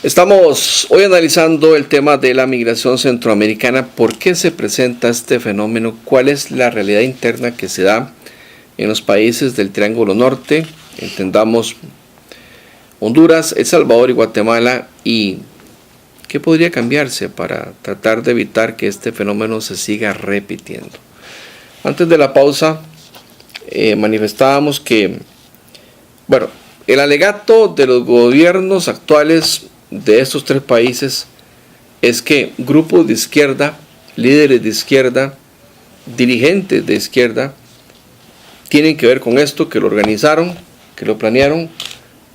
Estamos hoy analizando el tema de la migración centroamericana. ¿Por qué se presenta este fenómeno? ¿Cuál es la realidad interna que se da en los países del Triángulo Norte? Entendamos Honduras, El Salvador y Guatemala. ¿Y qué podría cambiarse para tratar de evitar que este fenómeno se siga repitiendo? Antes de la pausa, manifestábamos que, el alegato de los gobiernos actuales de estos tres países es que grupos de izquierda, líderes de izquierda, dirigentes de izquierda, tienen que ver con esto, que lo organizaron, que lo planearon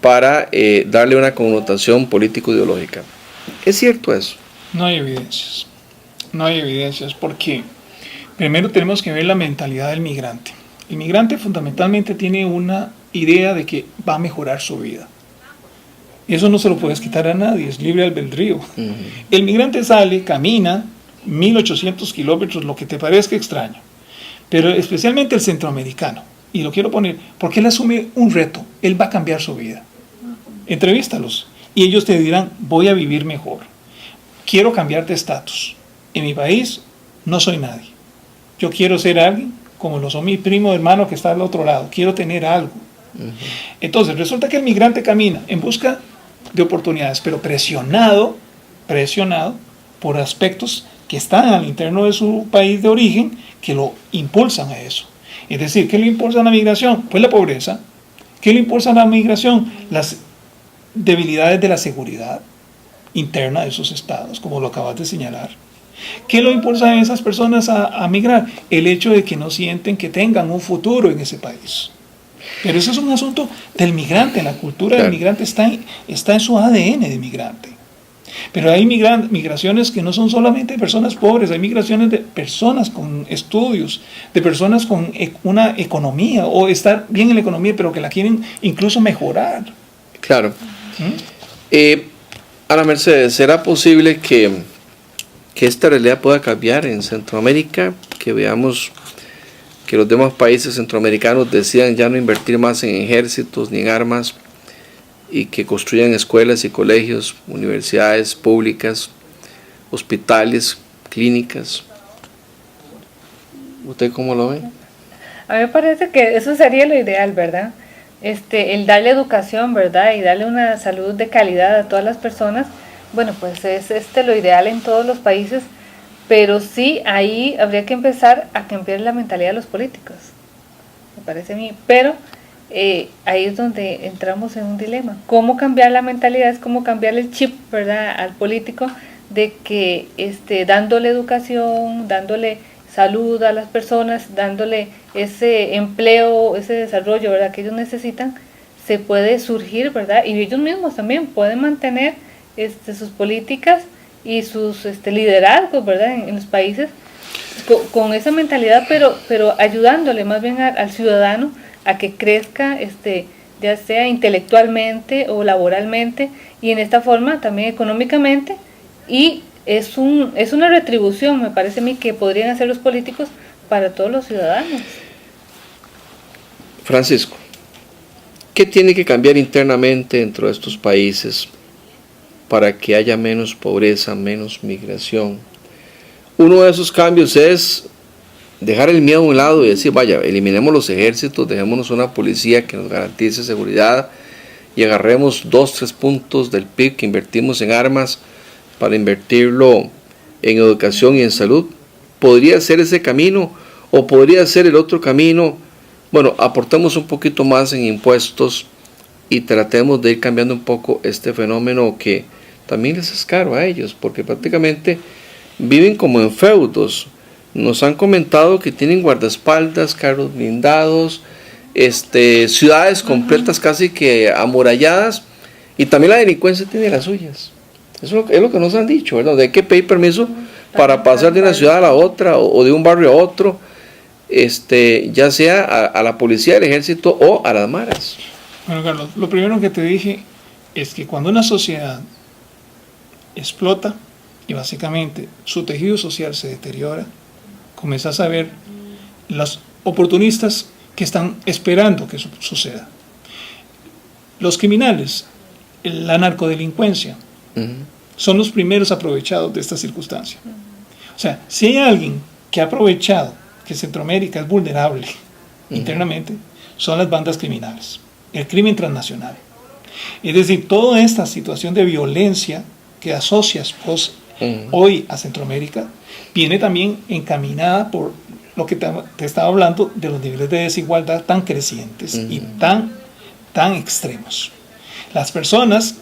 para darle una connotación político-ideológica. ¿Es cierto eso? No hay evidencias. No hay evidencias porque primero tenemos que ver la mentalidad del migrante. El migrante fundamentalmente tiene una idea de que va a mejorar su vida. Y eso no se lo puedes quitar a nadie, es libre albedrío. El migrante sale, camina 1800 kilómetros, lo que te parezca extraño, pero especialmente el centroamericano, y lo quiero poner, porque él asume un reto, él va a cambiar su vida. Entrevístalos, y ellos te dirán, voy a vivir mejor, quiero cambiar de estatus, en mi país no soy nadie, yo quiero ser alguien, como lo son mi primo hermano que está al otro lado, quiero tener algo. Entonces resulta que el migrante camina en busca de oportunidades, pero presionado por aspectos que están al interno de su país de origen que lo impulsan a eso. Es decir, ¿qué le impulsa a la migración? Pues la pobreza. ¿Qué le impulsa a la migración? Las debilidades de la seguridad interna de esos estados, como lo acabas de señalar. ¿Qué lo impulsa a esas personas a migrar? El hecho de que no sienten que tengan un futuro en ese país. Pero eso es un asunto del migrante, la cultura del migrante está en su ADN de migrante. Pero hay migraciones que no son solamente de personas pobres, hay migraciones de personas con estudios, de personas con una economía, o estar bien en la economía, pero que la quieren incluso mejorar. Claro. Ana Mercedes, ¿será posible que esta realidad pueda cambiar en Centroamérica? Que veamos que los demás países centroamericanos decidan ya no invertir más en ejércitos ni en armas y que construyan escuelas y colegios, universidades públicas, hospitales, clínicas. ¿Usted cómo lo ve? A mí me parece que eso sería lo ideal, ¿verdad? El darle educación, ¿verdad? Y darle una salud de calidad a todas las personas. Bueno, pues es lo ideal en todos los países. Pero sí, ahí habría que empezar a cambiar la mentalidad de los políticos, me parece a mí. Pero ahí es donde entramos en un dilema. ¿Cómo cambiar la mentalidad? Es como cambiarle el chip, ¿verdad?, al político, de que dándole educación, dándole salud a las personas, dándole ese empleo, ese desarrollo, ¿verdad?, que ellos necesitan, se puede surgir, ¿verdad? Y ellos mismos también pueden mantener sus políticas y sus liderazgos, ¿verdad?, en los países con esa mentalidad, pero ayudándole más bien al ciudadano a que crezca, ya sea intelectualmente o laboralmente, y en esta forma también económicamente, y es una retribución, me parece a mí, que podrían hacer los políticos para todos los ciudadanos. Francisco, ¿qué tiene que cambiar internamente dentro de estos países para que haya menos pobreza, menos migración? Uno de esos cambios es dejar el miedo a un lado y decir, vaya, eliminemos los ejércitos, dejémonos una policía que nos garantice seguridad y agarremos 2-3 puntos del PIB que invertimos en armas para invertirlo en educación y en salud. ¿Podría ser ese camino o podría ser el otro camino? Bueno, aportemos un poquito más en impuestos y tratemos de ir cambiando un poco este fenómeno que también les es caro a ellos, porque prácticamente viven como en feudos. Nos han comentado que tienen guardaespaldas, carros blindados, ciudades completas casi que amuralladas, y también la delincuencia tiene las suyas. Eso es lo que nos han dicho, ¿verdad? De que pedir permiso para pasar de una ciudad a la otra o de un barrio a otro, ya sea a la policía, al ejército o a las maras. Bueno, Carlos, lo primero que te dije es que cuando una sociedad explota y básicamente su tejido social se deteriora, comenzás a ver los oportunistas que están esperando que eso suceda. Los criminales, la narcodelincuencia, son los primeros aprovechados de esta circunstancia. O sea, si hay alguien que ha aprovechado que Centroamérica es vulnerable internamente, son las bandas criminales, el crimen transnacional. Es decir, toda esta situación de violencia que asocias hoy a Centroamérica viene también encaminada por lo que te estaba hablando de los niveles de desigualdad tan crecientes y tan extremos. Las personas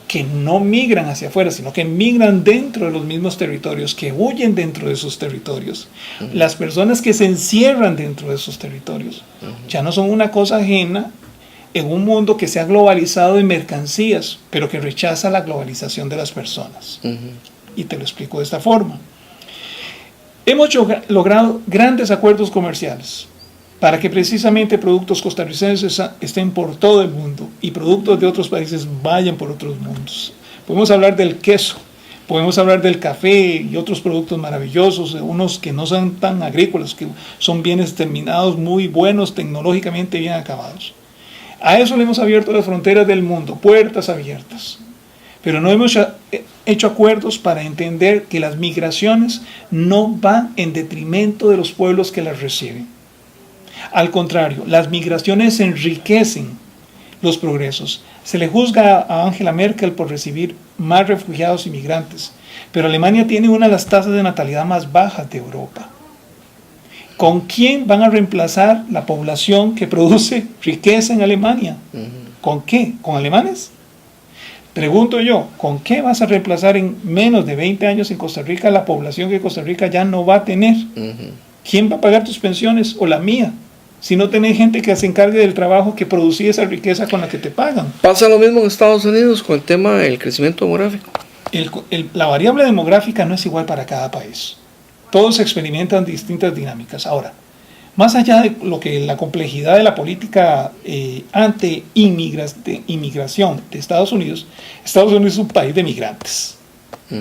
que no migran hacia afuera, sino que migran dentro de los mismos territorios, que huyen dentro de esos territorios, las personas que se encierran dentro de esos territorios, ya no son una cosa ajena en un mundo que se ha globalizado en mercancías, pero que rechaza la globalización de las personas. Y te lo explico de esta forma. Hemos logrado grandes acuerdos comerciales para que precisamente productos costarricenses estén por todo el mundo y productos de otros países vayan por otros mundos. Podemos hablar del queso, podemos hablar del café y otros productos maravillosos, unos que no son tan agrícolas, que son bienes terminados, muy buenos, tecnológicamente bien acabados. A eso le hemos abierto las fronteras del mundo, puertas abiertas. Pero no hemos hecho acuerdos para entender que las migraciones no van en detrimento de los pueblos que las reciben. Al contrario, las migraciones enriquecen los progresos. Se le juzga a Angela Merkel por recibir más refugiados y migrantes, pero Alemania tiene una de las tasas de natalidad más bajas de Europa. ¿Con quién van a reemplazar la población que produce riqueza en Alemania? ¿Con qué? ¿Con alemanes? Pregunto yo, ¿con qué vas a reemplazar en menos de 20 años en Costa Rica la población que Costa Rica ya no va a tener? ¿Quién va a pagar tus pensiones o la mía? Si no tenés gente que se encargue del trabajo que producía esa riqueza con la que te pagan. Pasa lo mismo en Estados Unidos con el tema del crecimiento demográfico. La variable demográfica no es igual para cada país. Todos experimentan distintas dinámicas. Ahora, más allá de lo que la complejidad de la política anti-inmigración de Estados Unidos es un país de migrantes.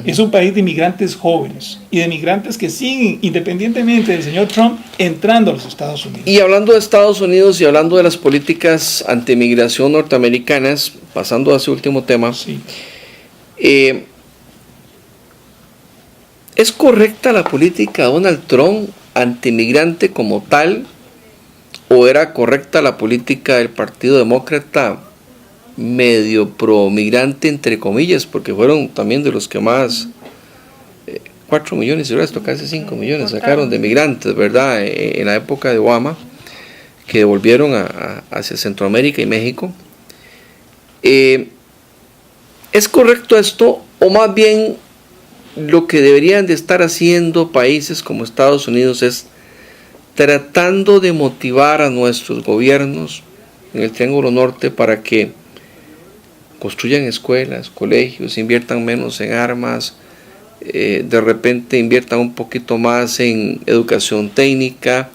Es un país de migrantes jóvenes y de migrantes que siguen, independientemente del señor Trump, entrando a los Estados Unidos. Y hablando de Estados Unidos y hablando de las políticas antimigración norteamericanas, pasando a ese último tema, sí. ¿Es correcta la política de Donald Trump antimigrante como tal? ¿O era correcta la política del Partido Demócrata medio pro-migrante, entre comillas? Porque fueron también de los que más, 4 millones y resto, casi 5 millones sacaron de migrantes, ¿verdad? En la época de Obama, que devolvieron hacia Centroamérica y México. ¿Es correcto esto? O más bien, lo que deberían de estar haciendo países como Estados Unidos es tratando de motivar a nuestros gobiernos en el Triángulo Norte para que construyan escuelas, colegios, inviertan menos en armas, de repente inviertan un poquito más en educación técnica,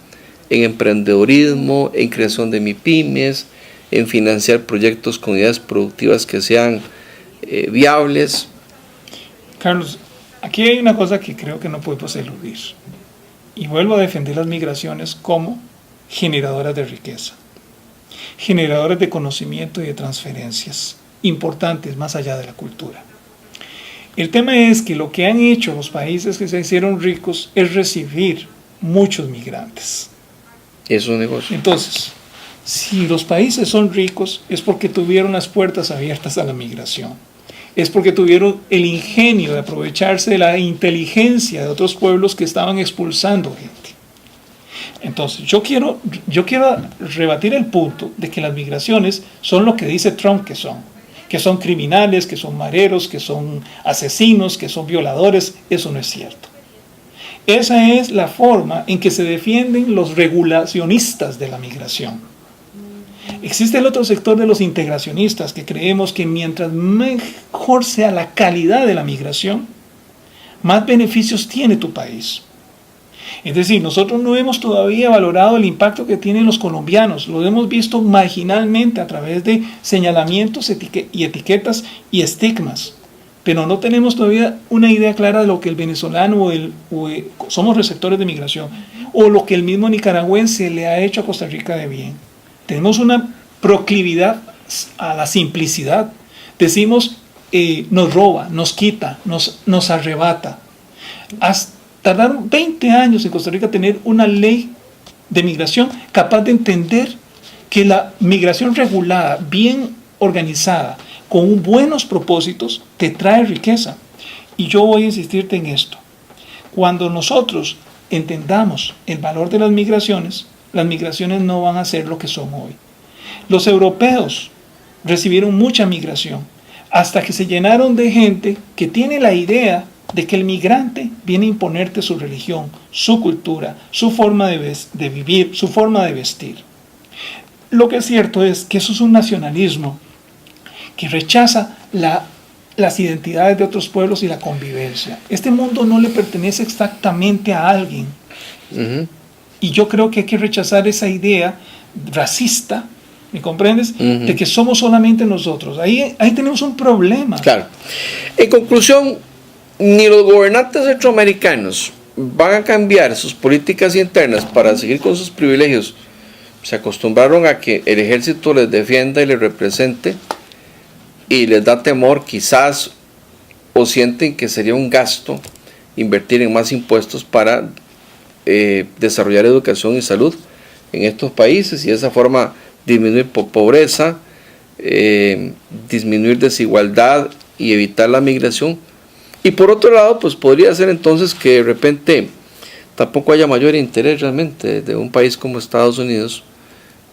en emprendedurismo, en creación de MIPYMES, en financiar proyectos con ideas productivas que sean viables. Carlos, aquí hay una cosa que creo que no podemos eludir, y vuelvo a defender las migraciones como generadoras de riqueza, generadoras de conocimiento y de transferencias importantes más allá de la cultura. El tema es que lo que han hecho los países que se hicieron ricos es recibir muchos migrantes. Es un negocio. Entonces, si los países son ricos es porque tuvieron las puertas abiertas a la migración. Es porque tuvieron el ingenio de aprovecharse de la inteligencia de otros pueblos que estaban expulsando gente. Entonces, yo quiero rebatir el punto de que las migraciones son lo que dice Trump que son criminales, que son mareros, que son asesinos, que son violadores. Eso no es cierto. Esa es la forma en que se defienden los regulacionistas de la migración. Existe el otro sector de los integracionistas que creemos que mientras mejor sea la calidad de la migración, más beneficios tiene tu país. Es decir, nosotros no hemos todavía valorado el impacto que tienen los colombianos, lo hemos visto marginalmente a través de señalamientos y etiquetas y estigmas, pero no tenemos todavía una idea clara de lo que el venezolano somos receptores de migración, o lo que el mismo nicaragüense le ha hecho a Costa Rica de bien. Tenemos una proclividad a la simplicidad. Decimos nos roba, nos quita, nos arrebata. Tardaron 20 años en Costa Rica tener una ley de migración capaz de entender que la migración regulada, bien organizada, con buenos propósitos, te trae riqueza. Y yo voy a insistirte en esto. Cuando nosotros entendamos el valor de las migraciones no van a ser lo que son hoy. Los europeos recibieron mucha migración hasta que se llenaron de gente que tiene la idea de que el migrante viene a imponerte su religión, su cultura, su forma de vivir, su forma de vestir. Lo que es cierto es que eso es un nacionalismo que rechaza las identidades de otros pueblos y la convivencia. Este mundo no le pertenece exactamente a alguien. Uh-huh. Y yo creo que hay que rechazar esa idea racista, ¿me comprendes? Uh-huh. De que somos solamente nosotros. Ahí tenemos un problema. Claro. En conclusión, ni los gobernantes centroamericanos van a cambiar sus políticas internas para seguir con sus privilegios. Se acostumbraron a que el ejército les defienda y les represente, y les da temor quizás, o sienten que sería un gasto invertir en más impuestos para desarrollar educación y salud en estos países, y de esa forma disminuir pobreza, disminuir desigualdad y evitar la migración. Y por otro lado, pues podría ser entonces que de repente tampoco haya mayor interés realmente de un país como Estados Unidos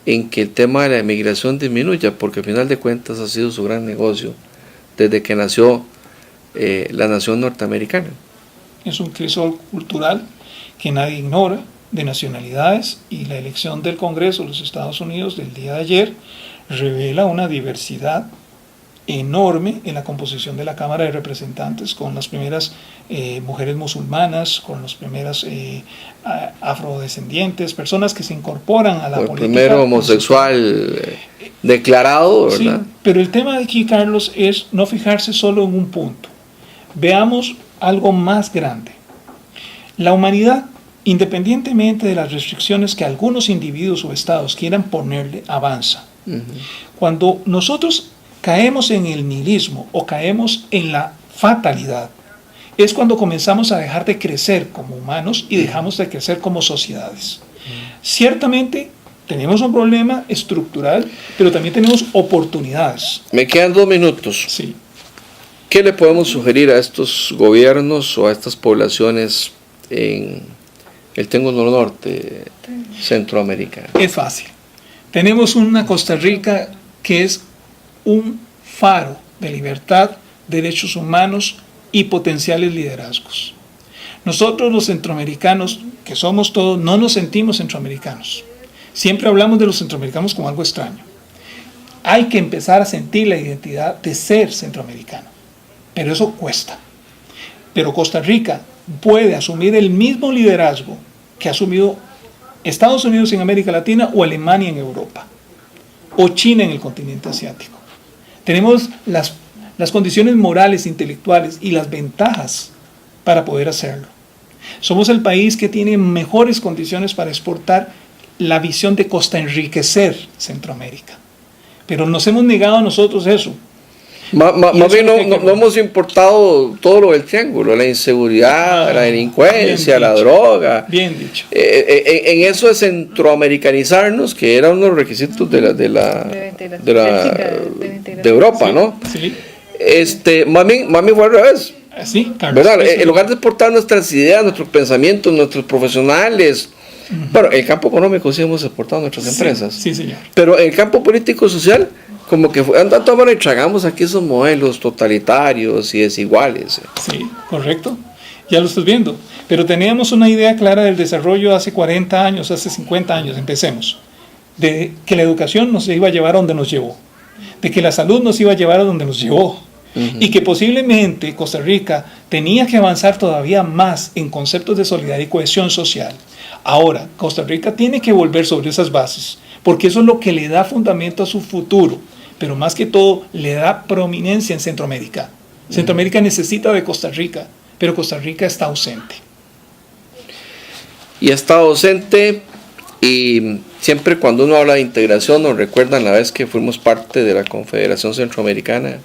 en que el tema de la migración disminuya, porque al final de cuentas ha sido su gran negocio desde que nació la nación norteamericana. Es un crisol cultural que nadie ignora, de nacionalidades, y la elección del Congreso de los Estados Unidos del día de ayer revela una diversidad enorme en la composición de la Cámara de Representantes, con las primeras mujeres musulmanas, con las primeras afrodescendientes, personas que se incorporan a la política. El primero homosexual declarado, ¿verdad? Sí, pero el tema de aquí, Carlos, es no fijarse solo en un punto. Veamos algo más grande. La humanidad, independientemente de las restricciones que algunos individuos o estados quieran ponerle, avanza. Uh-huh. Cuando nosotros caemos en el nihilismo o caemos en la fatalidad, es cuando comenzamos a dejar de crecer como humanos y dejamos de crecer como sociedades. Ciertamente tenemos un problema estructural, pero también tenemos oportunidades. Me quedan 2 minutos. Sí. ¿Qué le podemos sugerir a estos gobiernos o a estas poblaciones en el Triángulo Norte centroamericano? Es fácil. Tenemos una Costa Rica que es un faro de libertad, derechos humanos y potenciales liderazgos. Nosotros los centroamericanos, que somos todos, no nos sentimos centroamericanos. Siempre hablamos de los centroamericanos como algo extraño. Hay que empezar a sentir la identidad de ser centroamericano, pero eso cuesta. Pero Costa Rica puede asumir el mismo liderazgo que ha asumido Estados Unidos en América Latina, o Alemania en Europa, o China en el continente asiático. Tenemos las condiciones morales, intelectuales y las ventajas para poder hacerlo. Somos el país que tiene mejores condiciones para exportar la visión de Costa enriquecer Centroamérica. Pero nos hemos negado a nosotros eso. Más bien no hemos importado todo lo del triángulo, la inseguridad, la delincuencia, la droga. Bien dicho. En eso de centroamericanizarnos, que era uno de los requisitos de Europa, sí, ¿no? Sí. Más bien fue al revés. Sí, Carlos. ¿Verdad? En lugar de exportar nuestras ideas, nuestros pensamientos, nuestros profesionales. Uh-huh. Bueno, en el campo económico sí hemos exportado nuestras empresas. Sí, señor. Pero en el campo político-social, como que bueno, y tragamos aquí esos modelos totalitarios y desiguales. Sí, correcto. Ya lo estás viendo. Pero teníamos una idea clara del desarrollo hace 40 años, hace 50 años, empecemos. De que la educación nos iba a llevar a donde nos llevó. De que la salud nos iba a llevar a donde nos llevó. Uh-huh. Y que posiblemente Costa Rica tenía que avanzar todavía más en conceptos de solidaridad y cohesión social. Ahora, Costa Rica tiene que volver sobre esas bases, porque eso es lo que le da fundamento a su futuro, pero más que todo le da prominencia en Centroamérica. Centroamérica necesita de Costa Rica, pero Costa Rica está ausente. Y está ausente, y siempre cuando uno habla de integración nos recuerdan la vez que fuimos parte de la Confederación Centroamericana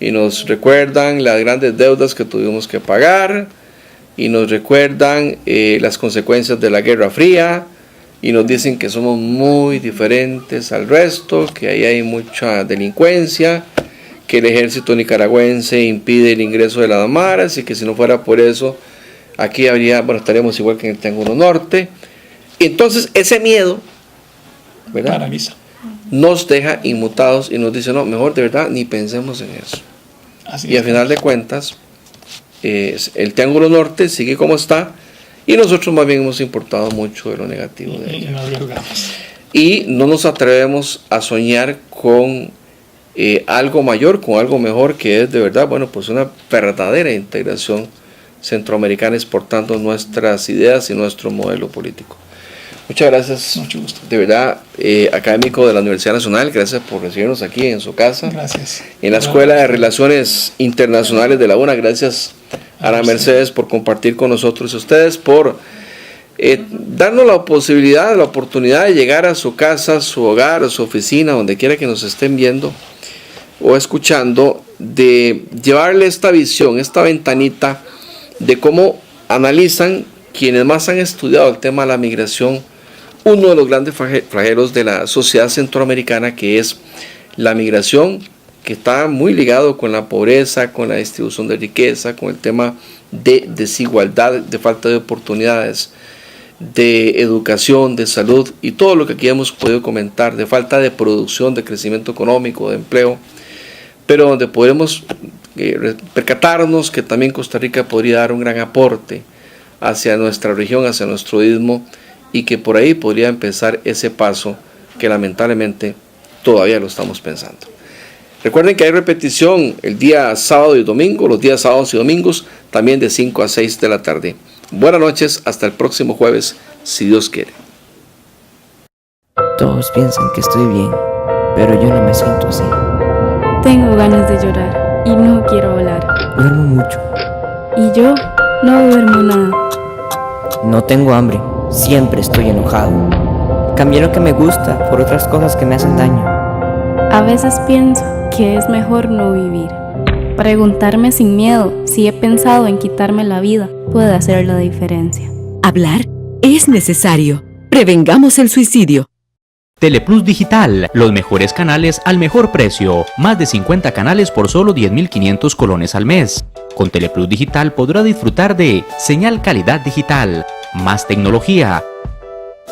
y nos recuerdan las grandes deudas que tuvimos que pagar, y nos recuerdan las consecuencias de la Guerra Fría, y nos dicen que somos muy diferentes al resto, que ahí hay mucha delincuencia, que el ejército nicaragüense impide el ingreso de las maras y que si no fuera por eso, aquí estaríamos igual que en el Triángulo Norte. Entonces ese miedo, ¿verdad?, Paraliza. nos deja inmutados y nos dice, no, mejor de verdad ni pensemos en eso. Así Y al final de cuentas, el Triángulo Norte sigue como está, y nosotros más bien hemos importado mucho de lo negativo de ella. Y no nos atrevemos a soñar con algo mayor, con algo mejor, que es de verdad, pues una verdadera integración centroamericana, exportando nuestras ideas y nuestro modelo político. Muchas gracias. Mucho gusto. De verdad, académico de la Universidad Nacional, gracias por recibirnos aquí en su casa. Gracias. En la Escuela de Relaciones Internacionales de la UNA, gracias a Ana Mercedes por compartir con nosotros y ustedes, por darnos la posibilidad, la oportunidad de llegar a su casa, su hogar, a su oficina, donde quiera que nos estén viendo o escuchando, de llevarle esta visión, esta ventanita de cómo analizan quienes más han estudiado el tema de la migración uno de los grandes flagelos de la sociedad centroamericana, que es la migración, que está muy ligado con la pobreza, con la distribución de riqueza, con el tema de desigualdad, de falta de oportunidades, de educación, de salud y todo lo que aquí hemos podido comentar, de falta de producción, de crecimiento económico, de empleo, pero donde podemos percatarnos que también Costa Rica podría dar un gran aporte hacia nuestra región, hacia nuestro istmo, y que por ahí podría empezar ese paso que lamentablemente todavía lo estamos pensando. Recuerden que hay repetición el día sábado y domingo, los días sábados y domingos, también de 5 a 6 de la tarde. Buenas noches, hasta el próximo jueves, si Dios quiere. Todos piensan que estoy bien, pero yo no me siento así. Tengo ganas de llorar y no quiero hablar. Duermo mucho. Y yo no duermo nada. No tengo hambre, siempre estoy enojado. Cambié lo que me gusta por otras cosas que me hacen daño. A veces pienso que es mejor no vivir. Preguntarme sin miedo si he pensado en quitarme la vida puede hacer la diferencia. Hablar es necesario. Prevengamos el suicidio. Teleplus Digital, los mejores canales al mejor precio. Más de 50 canales por solo 10.500 colones al mes. Con Teleplus Digital podrá disfrutar de señal calidad digital, más tecnología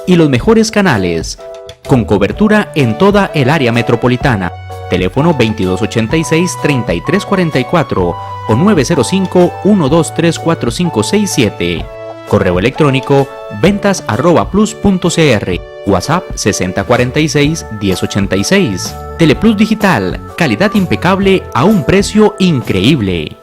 y los mejores canales, con cobertura en toda el área metropolitana. Teléfono 2286-3344 o 905-123-4567. Correo electrónico ventas@plus.cr. WhatsApp 6046-1086. Teleplus Digital, calidad impecable a un precio increíble.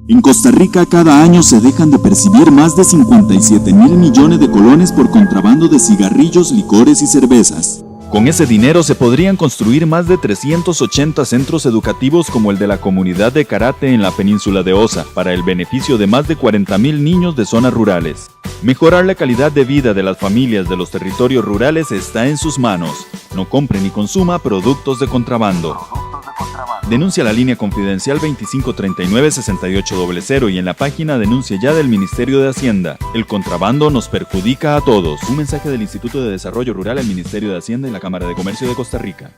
En Costa Rica cada año se dejan de percibir más de 57,000 millones de colones por contrabando de cigarrillos, licores y cervezas. Con ese dinero se podrían construir más de 380 centros educativos como el de la comunidad de karate en la península de Osa, para el beneficio de más de 40,000 niños de zonas rurales. Mejorar la calidad de vida de las familias de los territorios rurales está en sus manos. No compre ni consuma productos de contrabando. Denuncia la línea confidencial 2539-6800 y en la página Denuncia Ya del Ministerio de Hacienda. El contrabando nos perjudica a todos. Un mensaje del Instituto de Desarrollo Rural, el Ministerio de Hacienda y la Cámara de Comercio de Costa Rica.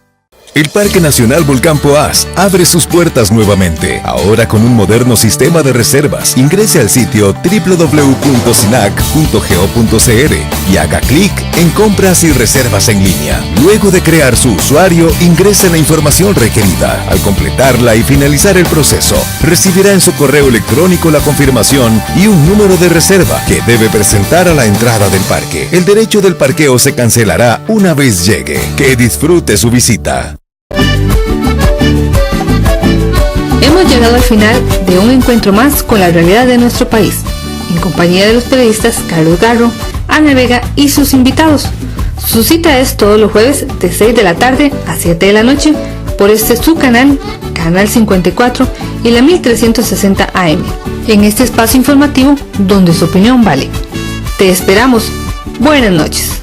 El Parque Nacional Volcán Poás abre sus puertas nuevamente, ahora con un moderno sistema de reservas. Ingrese al sitio www.sinac.go.cr y haga clic en Compras y Reservas en línea. Luego de crear su usuario, ingrese la información requerida. Al completarla y finalizar el proceso, recibirá en su correo electrónico la confirmación y un número de reserva que debe presentar a la entrada del parque. El derecho del parqueo se cancelará una vez llegue. Que disfrute su visita. Hemos llegado al final de un encuentro más con la realidad de nuestro país, en compañía de los periodistas Carlos Garro, Ana Vega y sus invitados. Su cita es todos los jueves de 6 de la tarde a 7 de la noche por este su canal, Canal 54 y la 1360 AM, en este espacio informativo donde su opinión vale. Te esperamos. Buenas noches.